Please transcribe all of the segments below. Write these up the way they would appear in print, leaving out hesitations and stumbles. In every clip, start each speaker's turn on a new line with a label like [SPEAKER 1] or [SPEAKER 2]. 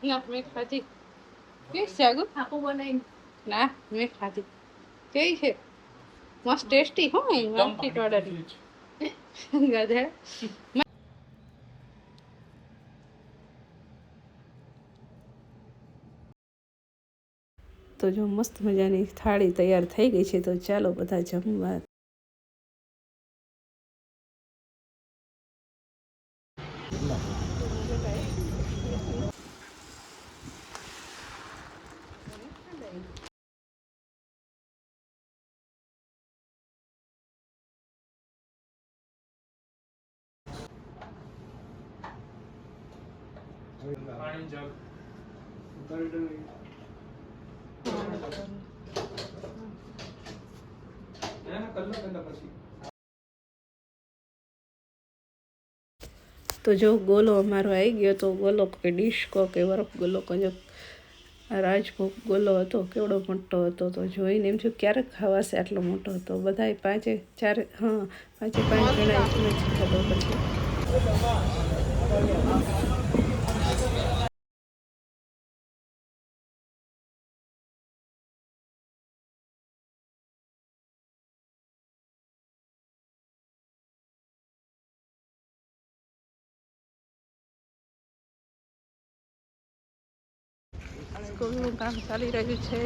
[SPEAKER 1] ના મેં ખાધી. કે સાગુ આપું બનાવી ના મેં ખાધી. કેવી છે? મસ્ત ટેસ્ટી હો એ માર્કેટ વાળાની ગાધા. તો જો મસ્ત મજાની થાળી તૈયાર થઈ ગઈ છે, તો ચાલો બધા જમવા. તો જો ગોલો અમારો આવી ગયો, તો ગોલો કે ડીશ કો કે વરફ ગોલો કો જો રાજભોગ ગોલો હતો, કેવડો મોટો હતો. તો જોઈને એમ થયું ક્યારેક ખાવાશે આટલો મોટો હતો. બધા પાંચે પાંચ જણા એકને જ ખાધો પછી. સ્કૂલનું કામ ચાલી રહ્યું છે.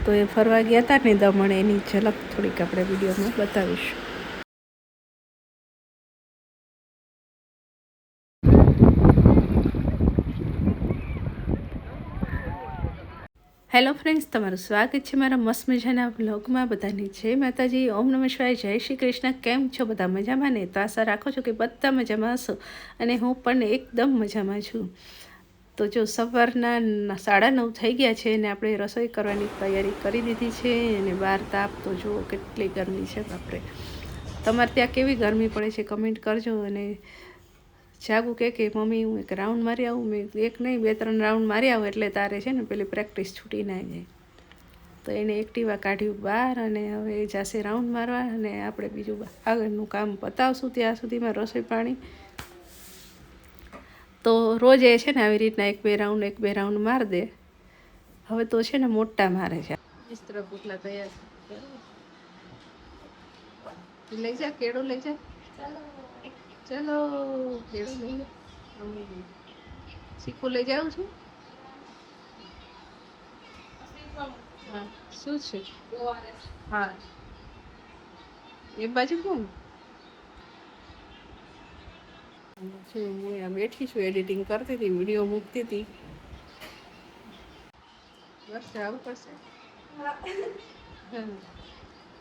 [SPEAKER 1] તો એ ફરવા ગયા હતા ને દમણ, એની ઝલક થોડીક આપણે વિડીયોમાં બતાવીશું. હેલો ફ્રેન્ડ્સ, તમારું સ્વાગત છે મારા મસ્ત મજાના વ્લોગમાં. બધાની જય માતાજી, ઓમ નમઃ શિવાય, જય શ્રી કૃષ્ણ. કેમ છો બધા? મજામાં ને? તો આશા રાખો છો કે બધા મજામાં હશો, અને હું પણ એકદમ મજામાં છું. તો જો સવારના 9:30 થઈ ગયા છે, અને આપણે રસોઈ કરવાની તૈયારી કરી દીધી છે. અને બહાર તાપ તો જુઓ કેટલી ગરમી છે બાપરે. તમારે ત્યાં કેવી ગરમી પડે છે કમેન્ટ કરજો. અને જાગું કે મમ્મી હું એક રાઉન્ડ મારી આવું. મેં એક નહીં 2-3 રાઉન્ડ મારી આવું એટલે તારે છે ને પેલી પ્રેક્ટિસ છૂટી ના જાય. તો એને એક્ટિવા કાઢ્યું બહાર, અને હવે જાશે રાઉન્ડ મારવા, અને આપણે બીજું આગળનું કામ પતાવશું. ત્યાં સુધીમાં રસોઈ પાણી તો રોજ એ છે ને આવી રીતના 1-2 રાઉન્ડ મારી દે. હવે તો છે ને મોટા મારે છે. મિસ્ત્ર પુટલા તૈયાર લઈ જા, કેળો લઈ જા. ચલો કેળો લઈ જા. શીખું લઈ જાઉં છું. હા શું છે? હા એ બાજુ કોણ છે? હું બેઠી છું, એડિટિંગ કરતી હતી, વિડીયો મૂકતી હતી. બસ આવું પડશે.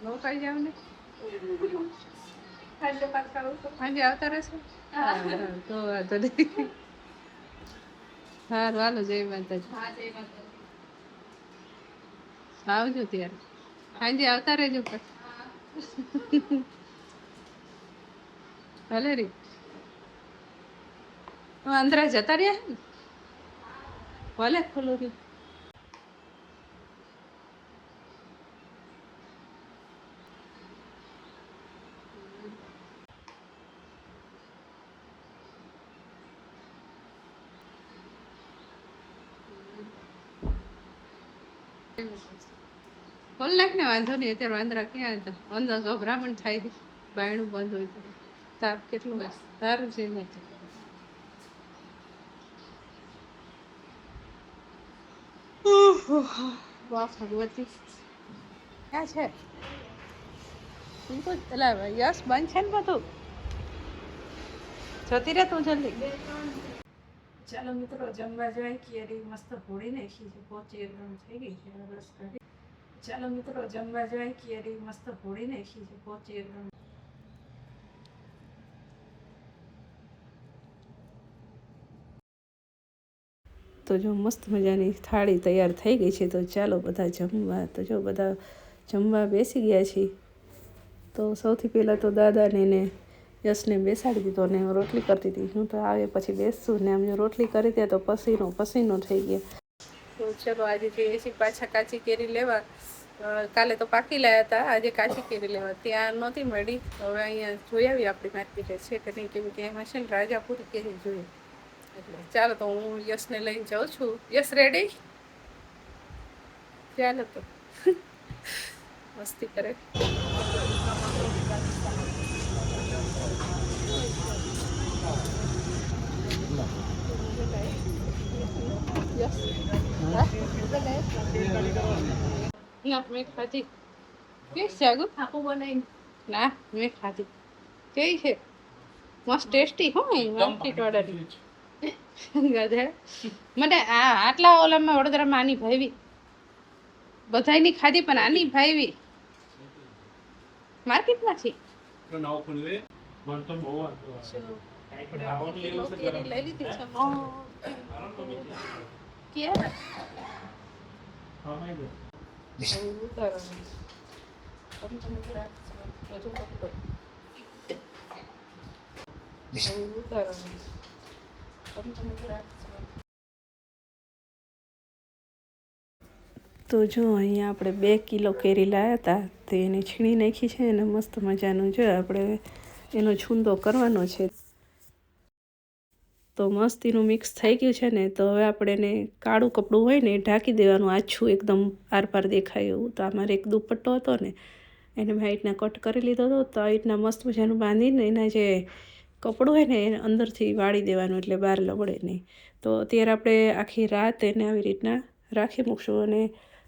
[SPEAKER 1] નોકાઈ જાવ ને સાંજે આવતા રહેશો. તો વાંધો નહીં. સારું હાલો, જય માતાજી. આવજો ત્યારે, સાંજે આવતા રહેજો. ભલે રી અંદરા જતા રહ્યા ને, ભલે ખુલ્લું રહ્યું. ખોલ નાખ ને, વાંધો નહીં. અત્યારે વાંદરા ક્યાં હતા? અંદર ગભરામણ થાય છે, બાયણું બંધ હોય તો. તાપ કેટલું હોય સારું છે એમાં. વાહ ભગવતી ક્યાં છે? પેલા યશ બંધ છે ને બધું. જતી રહે તું જલ્દી. ચાલો મિત્રો, જમવા જાય. કેરી મસ્ત ફોડી નાખી છે, પોચી એકદમ થઈ ગઈ છે. રસ કાઢી. ચાલો મિત્રો, જમવા જાય. કેરી મસ્ત ફોડી નાખી છે, પોચી એકદમ. તો જો મસ્ત મજાની થાળી તૈયાર થઈ ગઈ છે, તો ચાલો બધા જમવા. તો જો બધા જમવા બેસી ગયા છીએ. તો સૌથી પહેલાં તો દાદાને ને યશને બેસાડી દીધો, ને રોટલી કરતી હતી. હું તો આવે પછી બેસશું ને. આમ જો રોટલી કરી ત્યાં તો પસીનો થઈ ગયા. તો ચલો આજે જઈએ છીએ પાછા કાચી કેરી લેવા. કાલે તો પાકી લાયા હતા, આજે કાચી કેરી લેવા ત્યાં નહોતી મળી. હવે અહીંયા જોઈ આવી આપણી માર્કેટે છે કે નહીં, કેમ કે એમાં છે ને રાજાપુરી કેરી જોઈએ. એટલે ચાલો તો હું યશને લઈને જાઉં છું. યશ રેડી? ચાલો તો મસ્તી કરે. ના મેં ખાધી. કેવી છે આગળ આપું બનાવી? ના મેં ખાધી. કેવી છે? મસ્ત ટેસ્ટી હોય માર્કેટ વાળાની ગધેડ. મને આટલા ઓલામાં વડોદરામાં આની ભાવી બધાયની ખાધી પણ આની ભાવી માર્કેટમાં છે. લઈ લીધી છે. તો જો અહીંયા આપણે 2 કિલો કેરી લાવ્યા હતા, તો એને છીણી નાખી છે અને મસ્ત મજાનું જો આપણે એનો છૂંદો કરવાનો છે. તો મસ્તીનું મિક્સ થઈ ગયું છે ને, તો હવે આપણે એને કાળું કપડું હોય ને એ ઢાંકી દેવાનું, આછું એકદમ આરપાર દેખાય એવું. તો અમારે એક દુપટ્ટો હતો ને એને મેં આ રીતના કટ કરી લીધો હતો. તો આ રીતના મસ્ત મજાનું બાંધીને એના જે કપડું હોય ને એને અંદરથી વાળી દેવાનું, એટલે બહાર લબડે નહીં. તો અત્યારે આપણે આખી રાત એને આવી રીતના રાખી મૂકશું અને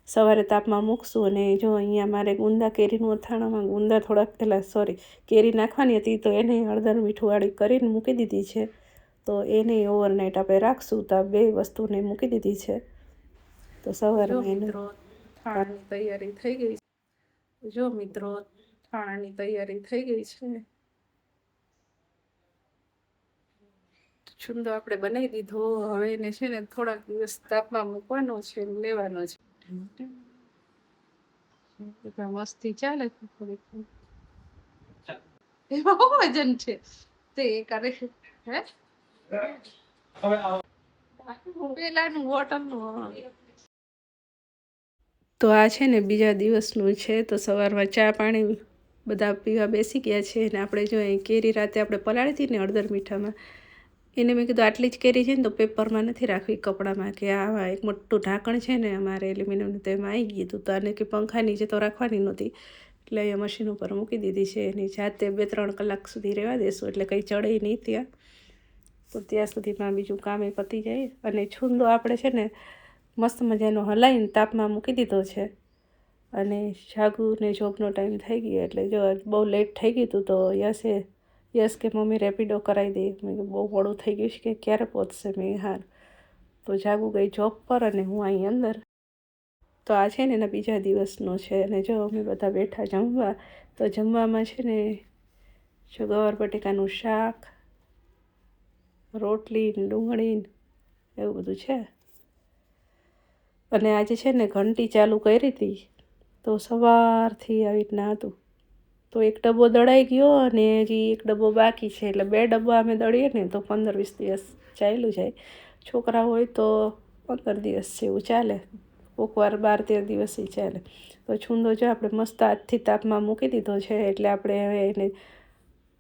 [SPEAKER 1] સવારે તાપમાં મૂકશું. અને જો અહીંયા મારે ગુંદા કેરીનું અથાણામાં ગુંદા થોડાક કેરી નાખવાની હતી, તો એને હળદર મીઠું વાળી કરીને મૂકી દીધી છે. તો એને ઓવરનાઇટ આપણે રાખશું. તો આ 2 વસ્તુને મૂકી દીધી છે. તો સવારમાં એને થાણાની તૈયારી થઈ ગઈ છે. જો મિત્રો થાણાની તૈયારી થઈ ગઈ છે. છુંદો આપણે બનાવી દીધો. હવે એને છે ને થોડાક દિવસ તાપમાં મૂકવાનો છે, લેવાનો છે. મસ્તી ચાલે થોડીક. એમાં વજન છે તે કરે છે. હે પેલાનું બોટલનું. તો આ છે ને બીજા દિવસનું છે. તો સવારમાં ચા પાણી બધા પીવા બેસી ગયા છે. અને આપણે જો અહીં કેરી રાતે આપણે પલાળી હતી ને હળદર મીઠામાં, એને મેં કીધું આટલી જ કેરી છે ને તો પેપરમાં નથી રાખવી, કપડામાં, કે આવા એક મોટું ઢાંકણ છે ને અમારે એલ્યુમિનિયમનું, તો એમાં આવી ગયું હતું. તો આને કે પંખા નીચે તો રાખવાની નહોતી, એટલે અહીંયા મશીન ઉપર મૂકી દીધી છે. એની જાતે 2-3 કલાક સુધી રહેવા દેશું, એટલે કંઈ ચડે નહીં ત્યાં. તો ત્યાં સુધીમાં બીજું કામ એ પતી જાય. અને છૂંદો આપણે છે ને મસ્ત મજાનો હલાવીને તાપમાં મૂકી દીધો છે. અને જાગુને જોબનો ટાઈમ થઈ ગયો, એટલે જો બહુ લેટ થઈ ગયું હતું. તો યસ કે મમ્મી રેપિડો કરાવી દે. મેં બહુ મોડું થઈ ગયું છે, કે ક્યારે પહોંચશે? મેં હાર. તો જાગુ ગઈ જોબ પર અને હું અહીં અંદર. તો આ છે ને એના બીજા દિવસનો છે. અને જો અમે બધા બેઠા જમવા. તો જમવામાં છે ને જો ગવાર બટેકાનું શાક, રોટલી, ડુંગળી, એવું બધું છે. અને આજે છે ને ઘંટી ચાલુ કરી હતી, તો સવારથી આવી રીતના હતું. તો એક ડબ્બો દળાઈ ગયો અને હજી એક ડબ્બો બાકી છે. એટલે 2 ડબ્બા અમે દળીએ ને તો 15-20 દિવસ ચાલ્યું જાય. છોકરા હોય તો 15 દિવસ જેવું ચાલે, કોકવાર 12-13 દિવસે ચાલે. તો છૂંદો જો આપણે મસ્ત આજથી તાપમાં મૂકી દીધો છે. એટલે આપણે હવે એને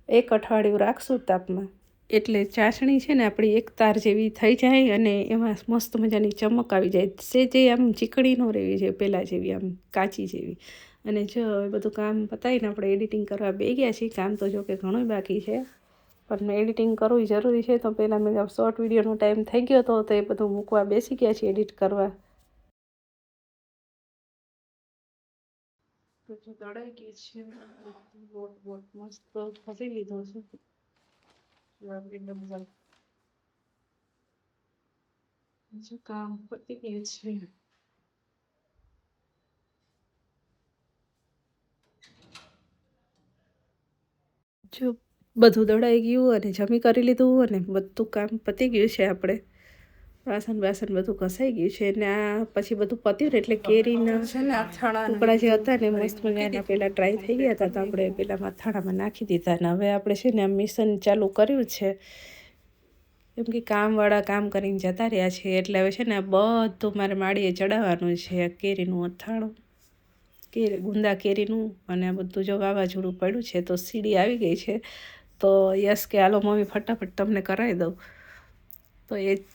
[SPEAKER 1] 1 અઠવાડિયું રાખશું તાપમાં. એટલે ચાસણી છે ને આપણી એક તાર જેવી થઈ જાય અને એમાં મસ્ત મજાની ચમક આવી જાય. જે આમ ચીકણી ન રહેવી જોઈએ પહેલાં જેવી, આમ કાચી જેવી. અને જો હવે બધું કામ પતાવીને આપણે એડિટિંગ કરવા બેસી ગયા છીએ. કામ તો જો કે ઘણું બાકી છે, પણ એડિટિંગ કરવું જરૂરી છે. તો પહેલાં મેં શોર્ટ વિડીયોનો ટાઈમ થઈ ગયો હતો, તો એ બધું મૂકવા બેસી ગયા છીએ એડિટ કરવા. તો જો દળાઈ ગઈ છે, બોટ મસ્ત ફસી લીધો છે. કામ પતી ગયું છે. જો બધું દળાઈ ગયું અને જમી કરી લીધું અને બધું કામ પતી ગયું છે. આપણે વાસણ બધું ઘસાઈ ગયું છે. અને આ પછી બધું પત્યું ને એટલે કેરીના છે ને ટુકડા જે હતા ને મસ્ત મજાના પહેલાં ડ્રાય થઈ ગયા હતા, તો આપણે પહેલાં અથાણામાં નાખી દીધા. ને હવે આપણે છે ને આ મિશન ચાલુ કર્યું છે, કેમ કે કામવાળા કામ કરીને જતા રહ્યા છે. એટલે હવે છે ને આ બધું મારે માળીએ ચડાવવાનું છે, કેરીનું અથાણું. ગુંદા કેરીનું, અને આ બધું જો વાવાઝોડું પડ્યું છે તો સીડી આવી ગઈ છે. તો યસ કે હાલો મમ્મી ફટાફટ તમને કરાવી દઉં. તો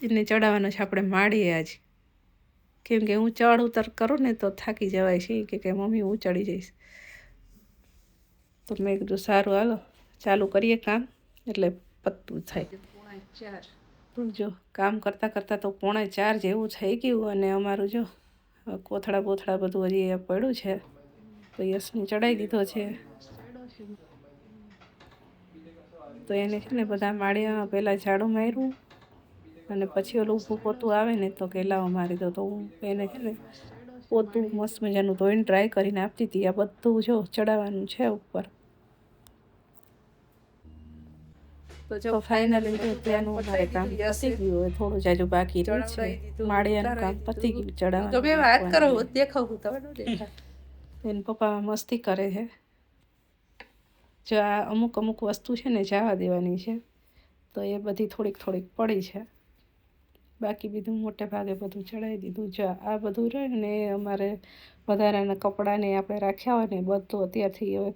[SPEAKER 1] એને ચડાવવાનો છે આપણે માળીએ આજ, કેમ કે હું ચડ ઉતર કરું ને તો થાકી જવાય છે કે મમ્મી હું ચડી જઈશ. તો મેં કીધું સારું હાલો ચાલુ કરીએ કામ એટલે પતતું થાય. 3:45 જો કામ કરતાં કરતાં તો 3:45 જેવું થઈ ગયું. અને અમારું જો કોથળા બોથળા બધું હજી પડ્યું છે તો યશને ચડાવી દીધો છે. તો એને છે ને બધા માળિયામાં પહેલાં ઝાડુ માર્યું, અને પછી ઓલું ઊભું પોતું આવે ને તો કે લાવો મારી દો. તો હું એને છે ને પોતું મસ્ત મજાનું ધોઈને ટ્રાય કરીને આપતી હતી. આ બધું જો ચડાવવાનું છે ઉપર. તો જો ફાઇનલી ત્યાંનું અમારે કામ પતી ગયું હોય, થોડું જાજુ બાકી રહ્યું છે. માળિયાનું કામ પતી ગયું ચડાવવાનું. તમે વાત કરો દેખાવું તમે એને પપ્પા મસ્તી કરે છે. જો આ અમુક વસ્તુ છે ને જવા દેવાની છે, તો એ બધી થોડીક પડી છે. બાકી બીજું મોટે ભાગે બધું ચડાવી દીધું. જો આ બધું રહે ને અમારે વધારાના કપડાં ને આપણે રાખ્યા હોય ને બધું અત્યારથી હવે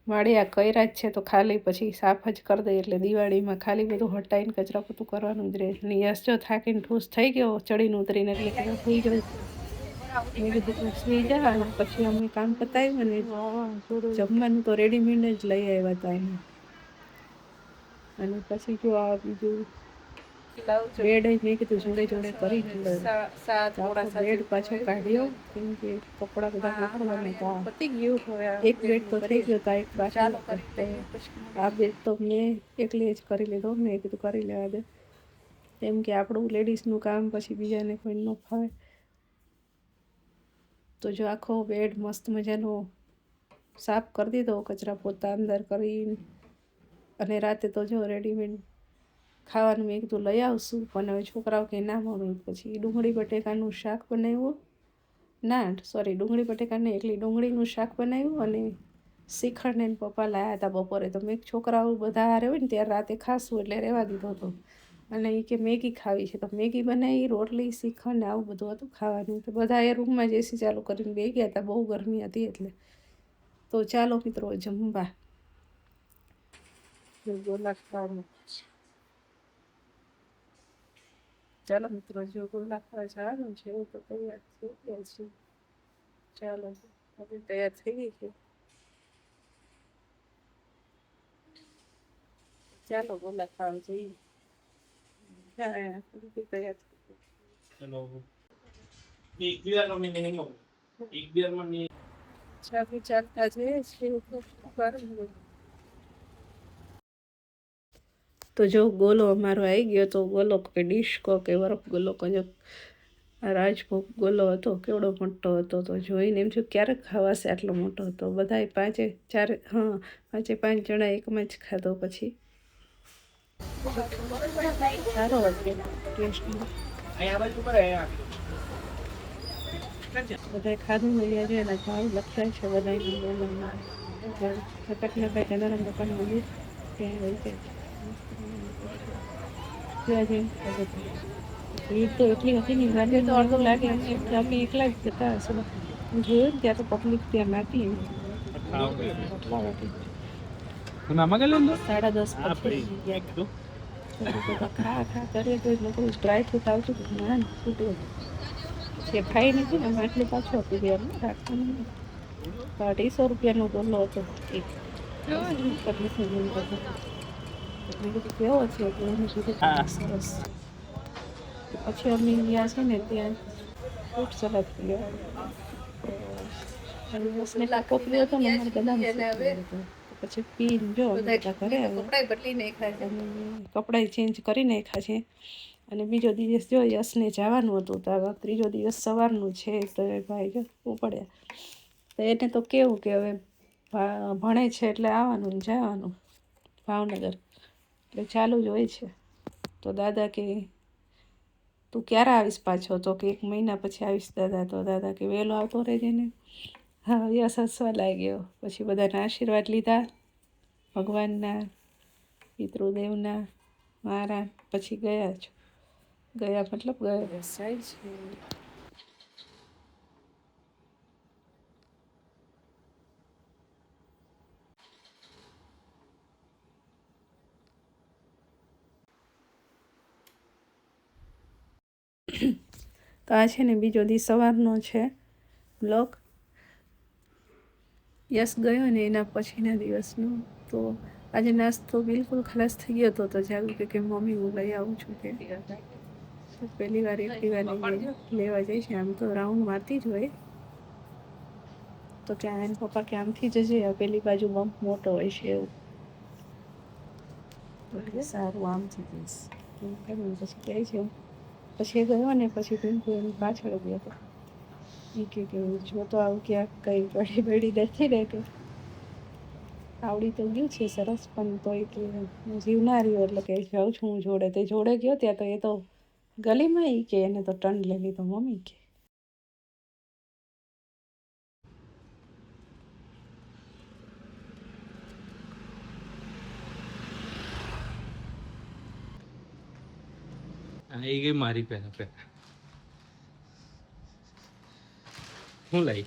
[SPEAKER 1] માળિયા કર્યા જ છે, તો ખાલી પછી સાફ જ કરી દઈએ એટલે દિવાળીમાં ખાલી બધું હટાઈને કચરા પોતું કરવાનું જ રહે. ને યસ જો થાકીને ઠૂસ થઈ ગયો ચડીને ઉતરીને, એટલે સુઈ ગયો. મેં કીધું સુઈ જા. અને પછી અમે કામ પતાવ્યું ને જમવાનું તો રેડીમેડ જ લઈ આવ્યા હતા એને. અને પછી જો આ બીજું બેડ મેં કીધું જોડે કરી બેડ પાછો કાઢ્યો, કેમ કે કપડા બધા પતી ગયું. એક બેડ તો થઈ ગયો હતા, એક બાકી. આ બેડ તો મેં એકલી જ કરી લીધો. મેં કીધું કરી લેવા દે, કેમ કે આપણું લેડીઝનું કામ પછી બીજાને કોઈ ન ફાવે. તો જો આખો બેડ મસ્ત મજાનો સાફ કરી દીધો, કચરા પોતા અંદર કરીને. અને રાતે તો જો રેડીમેડ ખાવાનું મેં કીધું લઈ આવશું, પણ હવે છોકરાઓ કે ના મમ્મી. પછી ડુંગળી બટેકાનું શાક બનાવ્યું. ના સોરી, ડુંગળી બટેકાને એકલી ડુંગળીનું શાક બનાવ્યું. અને શ્રીખંડ ને પપ્પા લાવ્યા હતા બપોરે. તો મેં છોકરાઓ બધા હારે હોય ને ત્યારે રાતે ખાશું એટલે રહેવા દીધો હતો. અને એ કે મેગી ખાવી છે તો મેગી બનાવી, રોટલી, શ્રીખંડ આવું બધું હતું ખાવાનું. તો બધા એ રૂમમાં જ એસી ચાલુ કરીને બેસી ગયા હતા, બહુ ગરમી હતી એટલે. તો ચાલો મિત્રો જમવા. ચાલો મિત્રો, જો ગોલા ખાવા જવાનું છે તો તૈયાર થઈ ગયા છે. ચાલો હવે તૈયાર થઈ ગઈ છે. ચાલો ગોલા ખાવા જઈએ. તૈયાર ચાલતા જઈએ છીએ. તો જો ગોલો અમારો આવી ગયો. તો ગોલો કે ડિસ્કો કે બરફ ગોલો કજો રાજભોગ ગોલો હતો, કેવડો મોટો હતો. તો જોઈને એમ થયું ક્યારેક ખાવાશે આટલો મોટો હતો. બધાએ 5 જણા એકમાં જ ખાધો. પછી સારો હતો ટેસ્ટ. બધા ખાધું મળ્યા છે. એના ભાવ લખાય છે બધા. ફટકના ભાઈ જનારા દુકાન મંદિર ત્યાં રહી જાય. ભીડ તો એટલી હતી ને, ગાડી તો અડધો લાગે કે અમે એકલા જ જતા હશું. જોયું ને ત્યારે તો પબ્લિક ત્યાં નાતી. 10:30 પછી ખા કરીએ તો લોકો ડ્રાય ફ્રૂટ આવતું હતું. ના છૂટું એ ખાઈ નથી ને આટલું પાછું આપી દેવાનું રાખવાનું. 250 રૂપિયાનો ગોલો હતો એક. કેવો છે સરસ. પછી અમે ગયા છે ને ત્યાં ફ્રૂટ સલાડ પીવા. કોપરી હતો ને પછી પી જો ઘરે કપડાં ચેન્જ કરી નાખ્યા છે. અને બીજો દિવસ જો યશને જવાનું હતું, તો ત્રીજો દિવસ સવારનું છે. તો ભાઈ જો ઉપડ્યા. તો એને તો કેવું કે હવે ભણે છે એટલે આવવાનું ને જવાનું ભાવનગર, એટલે ચાલુ જ હોય છે. તો દાદા કે તું ક્યારે આવીશ પાછો? તો કે 1 મહિના પછી આવીશ દાદા. તો દાદા કે વહેલો આવતો રહેજે ને. હા, યસ હસવા લાગ્યો. પછી બધાના આશીર્વાદ લીધા ભગવાનના, પિતૃદેવના, મારા. પછી ગયા મતલબ ગયા સાઈડ છે. તો આ છે ને બીજો દી સવારનો છે બ્લોગ. યસ ગયો ને એના પછીના દિવસનો. તો આજે નાસ્તો બિલકુલ ખલાસ થઈ ગયો હતો. તો જાગું કે મમ્મી હું લઈ આવું છું કે પહેલી વાર લેવા જઈ છે. આમ તો રાઉન્ડ મારતી જ હોય તો ક્યાં એને પપ્પા કે આમથી જજે, પેલી બાજુ બમ્પ મોટો હોય છે એવું. સારું આમથી જઈશ પછી કહે છે. પછી ગયો ને પછી પિંકુ એની પાછળ ગયો હતો. એ કે જો તો આવું ક્યાંક કંઈ બળી નથી ને કે આવડી તો ગયું છે સરસ, પણ તો એ કે જીવ ના રહ્યો એટલે કે જાઉં છું હું જોડે. તે જોડે ગયો ત્યાં તો એ તો ગલીમાં એ કે એને તો ટર્ન લઈ લીધો મમ્મી કે.
[SPEAKER 2] આવી ગઈ મારી પહેલા પહેલા હું લઈ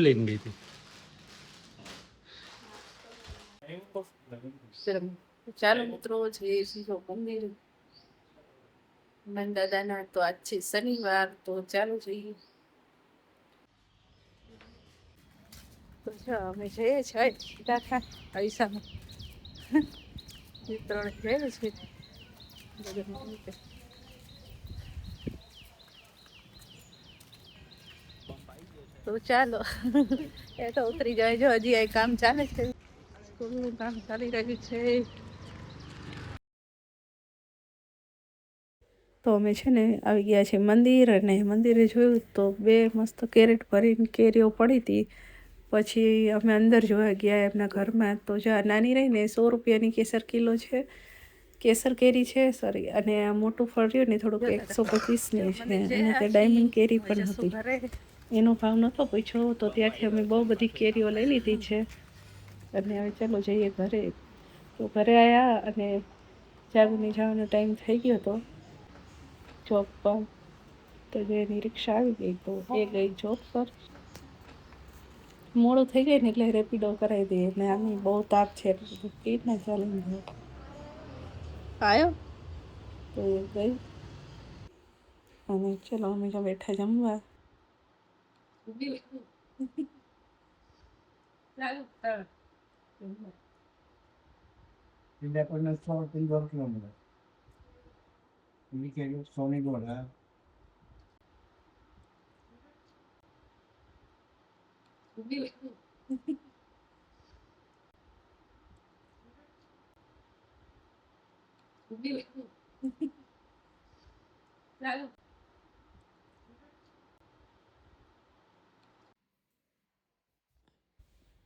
[SPEAKER 2] લઈને ગઈ હતી.
[SPEAKER 1] ચાલો મિત્રો, જઈએ સીધો મંદિર. મન દાદાના તો આજ છે શનિવાર, તો ચાલો જઈએ. તો અમે જઈએ છીએ દાખા પૈસામાં મિત્રો જઈએ છીએ. તો ચાલો એ તો ઉતરી જાય. જો હજી આ કામ ચાલે છે, સ્કૂલનું કામ ચાલી રહ્યું છે. તો અમે છે ને આવી ગયા છે મંદિર, અને મંદિરે જોયું તો 2 મસ્ત કેરેટ ભરીને કેરીઓ પડી હતી. પછી અમે અંદર જોવા ગયા એમના ઘરમાં. તો જો નાની રહીને 100 રૂપિયાની કેસર કિલો છે, કેસર કેરી છે સોરી. અને આ મોટું ફળ રહ્યું ને થોડુંક 125ની છે. અને તે ડાયમંડ કેરી પણ હતી. એનો ભાવ નહોતો પૂછ્યો. તો ત્યાંથી અમે બહુ બધી કેરીઓ લઈ લીધી છે. અને હવે ચાલો જઈએ ઘરે. તો ઘરે આવ્યા અને જાગુની જવાનો ટાઈમ થઈ ગયો હતો જોબ પર. તો જે એની રિક્ષા આવી ગઈ તો એ ગઈ જોબ પર. મોડું થઈ ગઈ ને એટલે રેપિડો કરાવી દઈએ. એટલે આની બહુ તાપ છે એટલે બધું કઈ ના ચાલે. આવ્યો તો એ ગઈ. અને ચલો અમે તો બેઠા જમવા.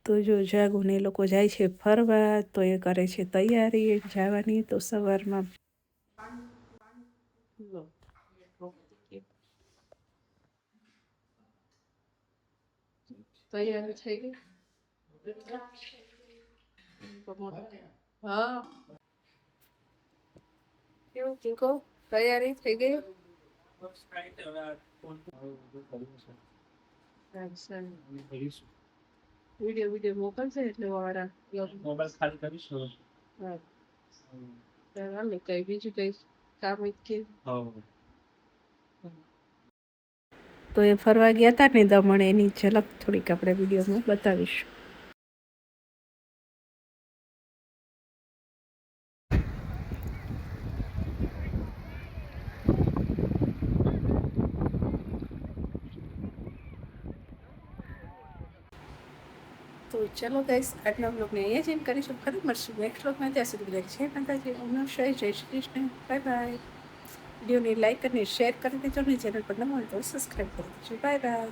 [SPEAKER 1] તો જો જાગુને એ લોકો જાય છે ફરવા. તો એ કરે છે તૈયારી જવાની. તો સવારમાં તૈયારી થઈ ગઈ. હા કેવું ટીકો તૈયારી થઈ ગઈ. વિડીયો મોકલશે એટલે વાળા મોબાઈલ ખાલી કરીશું. હા કઈ બીજું કઈ કામ કે. તો એ ફરવા ગયા હતા ને દમણ, એની ઝલક થોડીક આપણે વિડીયોમાં બતાવીશું. તો ચલો ગાઈસ, આજના બ્લોગને અહીંયા જ એન્ડ કરીશું. ફરી મળશું નેક્સ્ટ બ્લોગમાં. ત્યાં સુધી બ્લોગ છે માતાજી, ઓમ નમઃ શિવાય, જય શ્રી કૃષ્ણ, બાય બાય. વિડીયોને લાઈક અને શેર કરી દેજો. ને ચેનલ પર નવા હોય તો સબસ્ક્રાઈબ કરી દેજો. Bye bye.